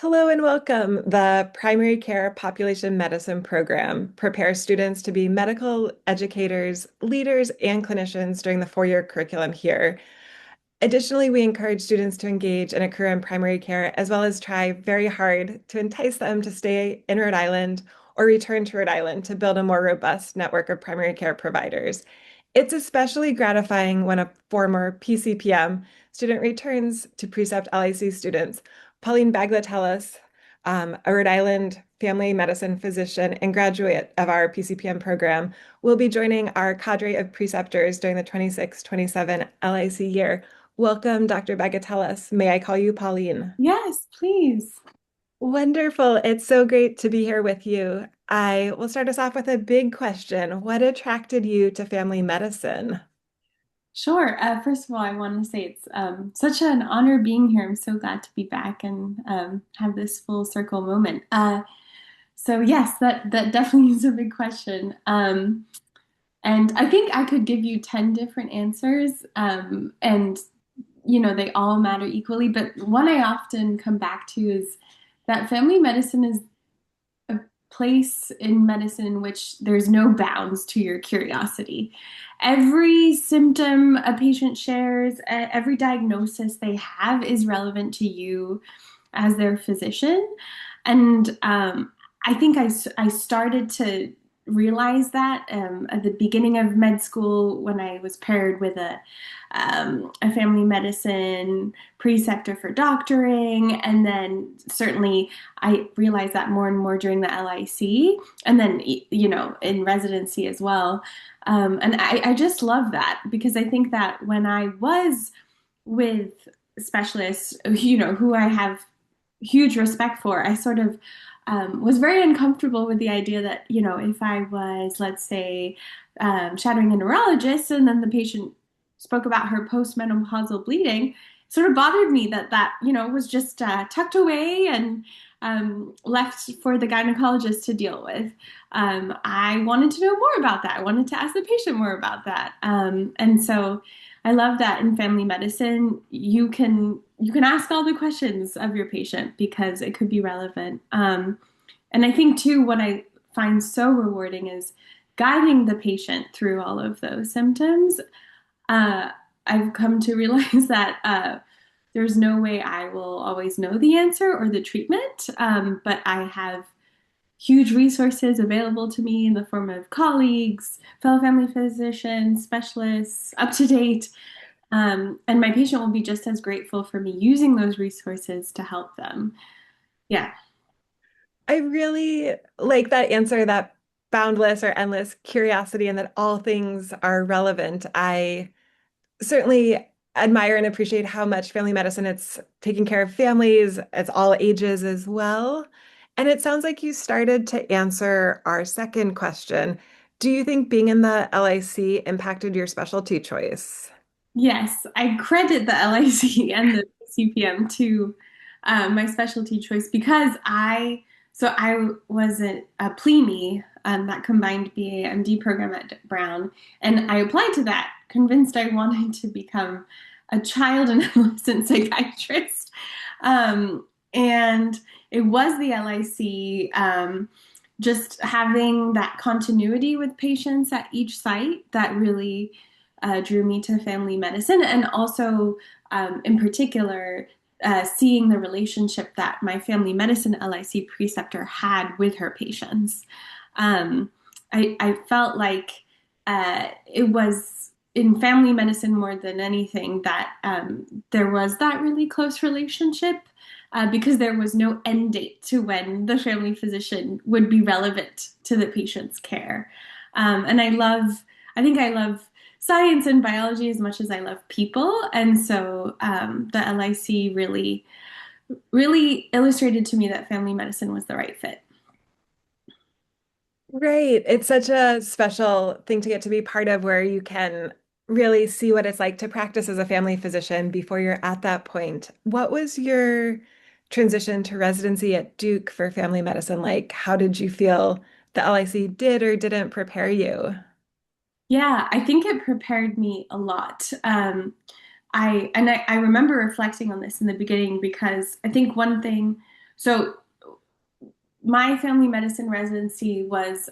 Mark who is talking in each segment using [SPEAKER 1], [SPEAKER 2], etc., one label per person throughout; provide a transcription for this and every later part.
[SPEAKER 1] Hello and welcome. The Primary Care Population Medicine program prepares students to be medical educators, leaders, and clinicians during the four-year curriculum here. Additionally, we encourage students to engage in a career in primary care, as well as try very hard to entice them to stay in Rhode Island or return to Rhode Island to build a more robust network of primary care providers. It's especially gratifying when a former PCPM student returns to Precept LIC students. Pauline Bagetelas, a Rhode Island family medicine physician and graduate of our PCPM program, will be joining our cadre of preceptors during the 26-27 LIC year. Welcome, Dr. Bagetelas. May I call you Pauline?
[SPEAKER 2] Yes, please.
[SPEAKER 1] Wonderful. It's so great to be here with you. I will start us off with a big question. What attracted you to family medicine?
[SPEAKER 2] Sure. First of all, I want to say it's such an honor being here. I'm so glad to be back and have this full circle moment. So yes, that definitely is a big question. And I think I could give you 10 different answers, and they all matter equally. But one I often come back to is that family medicine is a place in medicine in which there's no bounds to your curiosity. Every symptom a patient shares, every diagnosis they have is relevant to you as their physician. And I think I started to realize that at the beginning of med school when I was paired with a family medicine preceptor for doctoring. And then certainly I realized that more and more during the LIC and then, in residency as well. And I just love that because I think that when I was with specialists, who I have huge respect for, I sort of was very uncomfortable with the idea that, if I was, let's say, shadowing a neurologist and then the patient spoke about her postmenopausal bleeding, it sort of bothered me that was just tucked away and left for the gynecologist to deal with. I wanted to know more about that. I wanted to ask the patient more about that. And so I love that in family medicine, you can ask all the questions of your patient because it could be relevant. And I think too, what I find so rewarding is guiding the patient through all of those symptoms. Uh, I've come to realize that there's no way I will always know the answer or the treatment, but I have huge resources available to me in the form of colleagues, fellow family physicians, specialists, up to date. And my patient will be just as grateful for me using those resources to help them. Yeah.
[SPEAKER 1] I really like that answer, that boundless or endless curiosity, and that all things are relevant. I certainly admire and appreciate how much family medicine it's taking care of families, it's all ages as well. And it sounds like you started to answer our second question. Do you think being in the LIC impacted your specialty choice?
[SPEAKER 2] Yes, I credit the LIC and the CPM to my specialty choice because I was a PLEMI, that combined BA MD program at Brown, and I applied to that, convinced I wanted to become a child and adolescent psychiatrist. And it was the LIC, just having that continuity with patients at each site that really drew me to family medicine, and also, in particular, seeing the relationship that my family medicine LIC preceptor had with her patients. Um, I felt like it was in family medicine more than anything that there was that really close relationship. Because there was no end date to when the family physician would be relevant to the patient's care. And I think I love science and biology as much as I love people. And so the LIC really illustrated to me that family medicine was the right fit.
[SPEAKER 1] Right. It's such a special thing to get to be part of where you can really see what it's like to practice as a family physician before you're at that point. What was your transition to residency at Duke for family medicine like? How did you feel the LIC did or didn't prepare you?
[SPEAKER 2] Yeah, I think it prepared me a lot. I remember reflecting on this in the beginning because I think one thing So my family medicine residency was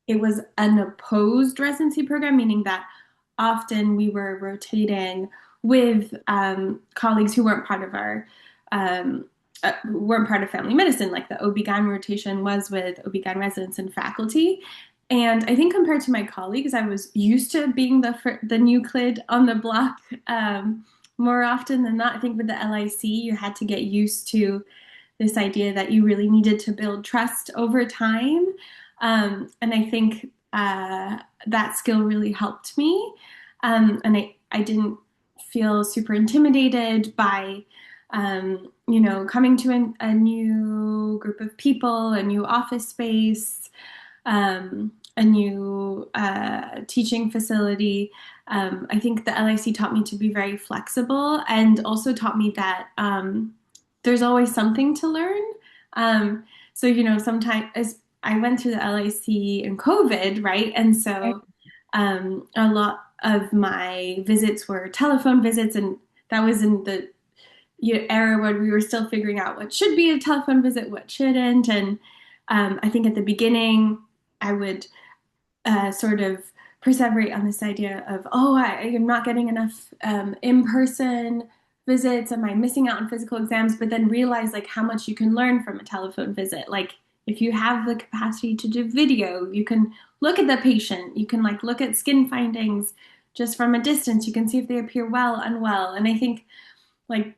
[SPEAKER 2] it was an opposed residency program, meaning that often we were rotating with colleagues who weren't part of our weren't part of family medicine. Like the OB/GYN rotation was with OB/GYN residents and faculty. And I think compared to my colleagues, I was used to being the new kid on the block more often than not. I think with the LIC, you had to get used to this idea that you really needed to build trust over time. And I think that skill really helped me. And I didn't feel super intimidated by, coming to a new group of people, a new office space, a new teaching facility. I think the LIC taught me to be very flexible and also taught me that there's always something to learn. So, sometimes as I went through the LIC in COVID, right? And so a lot of my visits were telephone visits, and that was in the era where we were still figuring out what should be a telephone visit, what shouldn't. And I think at the beginning, I would sort of perseverate on this idea of, oh, I am not getting enough in-person visits. Am I missing out on physical exams? But then realize like how much you can learn from a telephone visit. Like if you have the capacity to do video, you can look at the patient. You can like look at skin findings just from a distance. You can see if they appear well, unwell. And I think like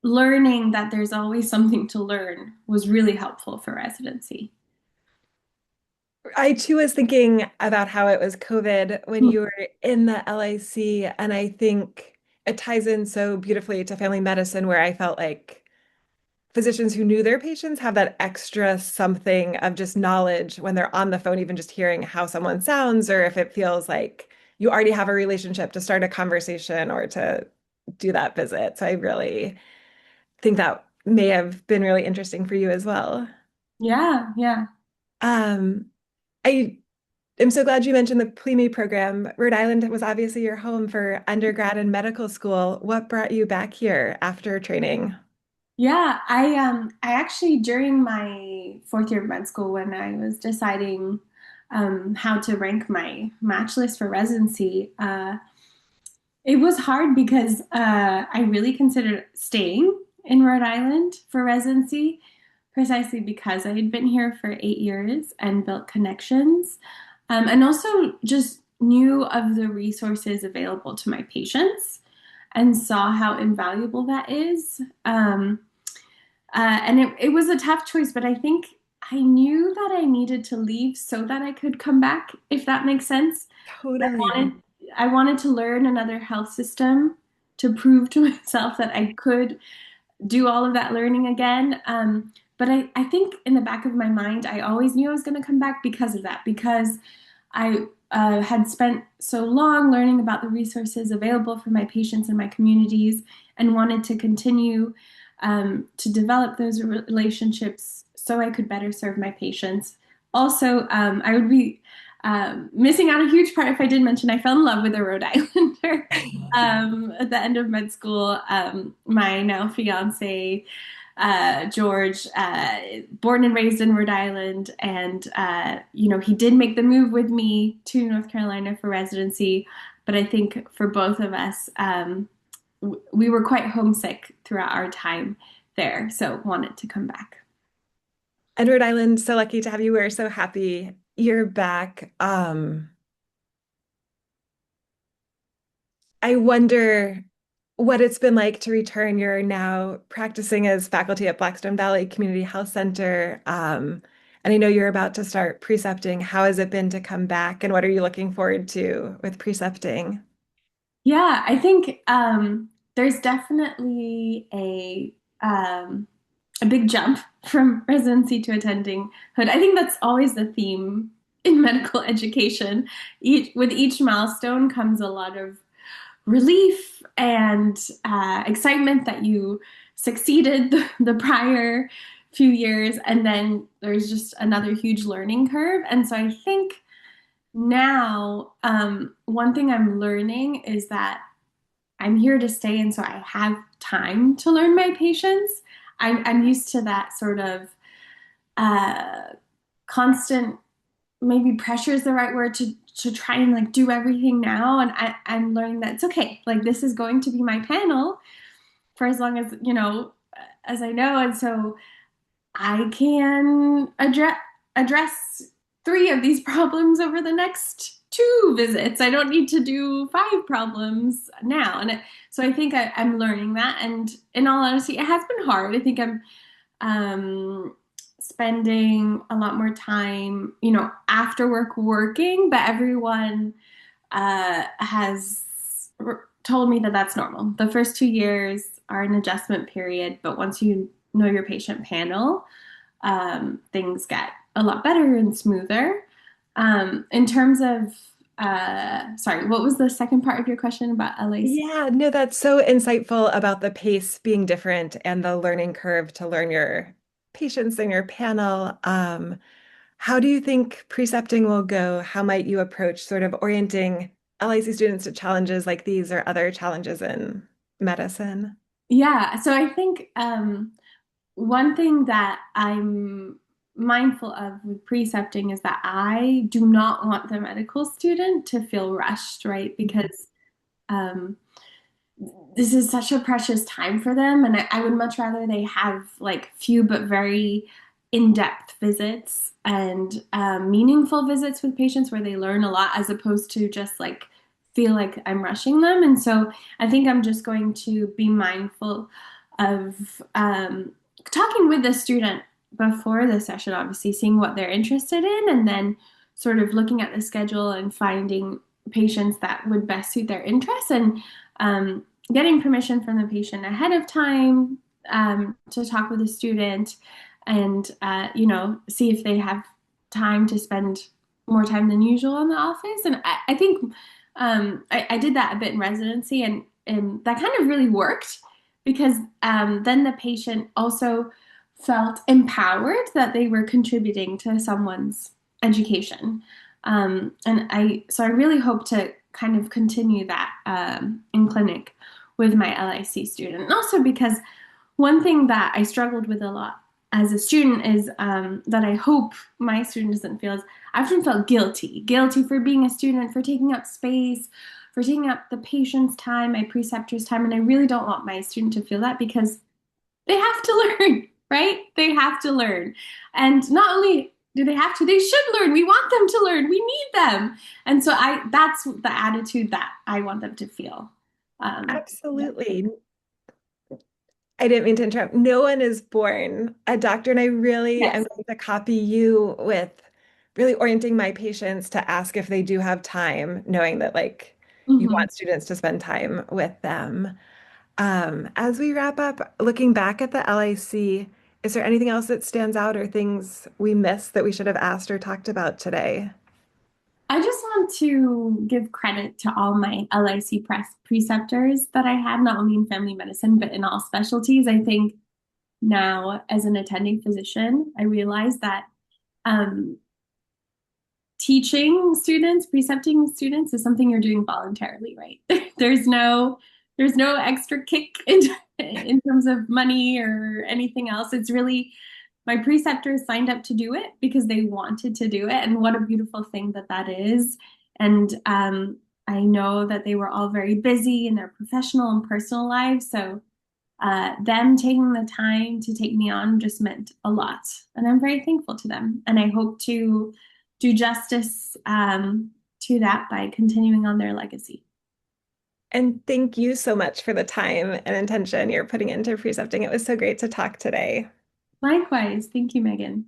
[SPEAKER 2] learning that there's always something to learn was really helpful for residency.
[SPEAKER 1] I too was thinking about how it was COVID when you were in the LIC, and I think it ties in so beautifully to family medicine, where I felt like physicians who knew their patients have that extra something of just knowledge when they're on the phone, even just hearing how someone sounds, or if it feels like you already have a relationship to start a conversation or to do that visit. So I really think that may have been really interesting for you as well.
[SPEAKER 2] Yeah, yeah.
[SPEAKER 1] Um, I am so glad you mentioned the PLEME program. Rhode Island was obviously your home for undergrad and medical school. What brought you back here after training?
[SPEAKER 2] Yeah, I actually during my fourth year of med school when I was deciding how to rank my match list for residency, it was hard because I really considered staying in Rhode Island for residency precisely because I had been here for 8 years and built connections, and also just knew of the resources available to my patients and saw how invaluable that is. And it was a tough choice, but I think I knew that I needed to leave so that I could come back, if that makes sense. I
[SPEAKER 1] Totally.
[SPEAKER 2] wanted I wanted to learn another health system to prove to myself that I could do all of that learning again. But I think in the back of my mind, I always knew I was going to come back because of that, because I had spent so long learning about the resources available for my patients and my communities and wanted to continue to develop those relationships so I could better serve my patients. Also, I would be missing out a huge part if I did mention I fell in love with a Rhode Islander at the end of med school. My now fiance, George, born and raised in Rhode Island, and he did make the move with me to North Carolina for residency. But I think for both of us, we were quite homesick throughout our time there, so wanted to come back.
[SPEAKER 1] And Rhode Island, so lucky to have you. We're so happy you're back. I wonder what it's been like to return. You're now practicing as faculty at Blackstone Valley Community Health Center. And I know you're about to start precepting. How has it been to come back, and what are you looking forward to with precepting?
[SPEAKER 2] Yeah, I think there's definitely a big jump from residency to attending hood. I think that's always the theme in medical education. With each milestone comes a lot of relief and excitement that you succeeded the prior few years, and then there's just another huge learning curve. And so I think now, one thing I'm learning is that I'm here to stay, and so I have time to learn my patients. I'm used to that sort of uh, constant, maybe pressure is the right word, to try and like do everything now. And I'm learning that it's okay. Like this is going to be my panel for as long as, as I know. And so I can address three of these problems over the next two visits. I don't need to do five problems now. So I think I'm learning that. And in all honesty, it has been hard. I think I'm spending a lot more time, after work working, but everyone has told me that that's normal. The first 2 years are an adjustment period, but once you know your patient panel, things get a lot better and smoother. In terms of, sorry, what was the second part of your question about LIC?
[SPEAKER 1] Yeah, no, that's so insightful about the pace being different and the learning curve to learn your patients in your panel. How do you think precepting will go? How might you approach sort of orienting LIC students to challenges like these or other challenges in medicine?
[SPEAKER 2] Yeah, so I think one thing that I'm mindful of with precepting is that I do not want the medical student to feel rushed, right? Because um, this is such a precious time for them, and I would much rather they have like few but very in-depth visits and meaningful visits with patients where they learn a lot as opposed to just like feel like I'm rushing them. And so I think I'm just going to be mindful of talking with the student before the session, obviously seeing what they're interested in, and then sort of looking at the schedule and finding patients that would best suit their interests, and getting permission from the patient ahead of time to talk with the student and see if they have time to spend more time than usual in the office. And I think I did that a bit in residency, and that kind of really worked because then the patient also felt empowered that they were contributing to someone's education. So I really hope to kind of continue that in clinic with my LIC student. And also because one thing that I struggled with a lot as a student is that I hope my student doesn't feel is I often felt guilty for being a student, for taking up space, for taking up the patient's time, my preceptor's time. And I really don't want my student to feel that because they have to learn, right? They have to learn. And not only do they have to, they should learn. We want them to learn. We need them. And so that's the attitude that I want them to feel. Yeah.
[SPEAKER 1] Absolutely. I didn't mean to interrupt. No one is born a doctor, and I really am
[SPEAKER 2] Yes.
[SPEAKER 1] going to copy you with really orienting my patients to ask if they do have time, knowing that like you
[SPEAKER 2] Mhm.
[SPEAKER 1] want students to spend time with them. As we wrap up, looking back at the LIC, is there anything else that stands out or things we missed that we should have asked or talked about today?
[SPEAKER 2] I just want to give credit to all my LIC preceptors that I had, not only in family medicine, but in all specialties. I think now, as an attending physician, I realize that um, teaching students, precepting students is something you're doing voluntarily, right? There's no extra kick in terms of money or anything else. It's really my preceptors signed up to do it because they wanted to do it, and what a beautiful thing that that is. And I know that they were all very busy in their professional and personal lives, so them taking the time to take me on just meant a lot. And I'm very thankful to them. And I hope to do justice to that by continuing on their legacy.
[SPEAKER 1] And thank you so much for the time and attention you're putting into precepting. It was so great to talk today.
[SPEAKER 2] Likewise. Thank you, Megan.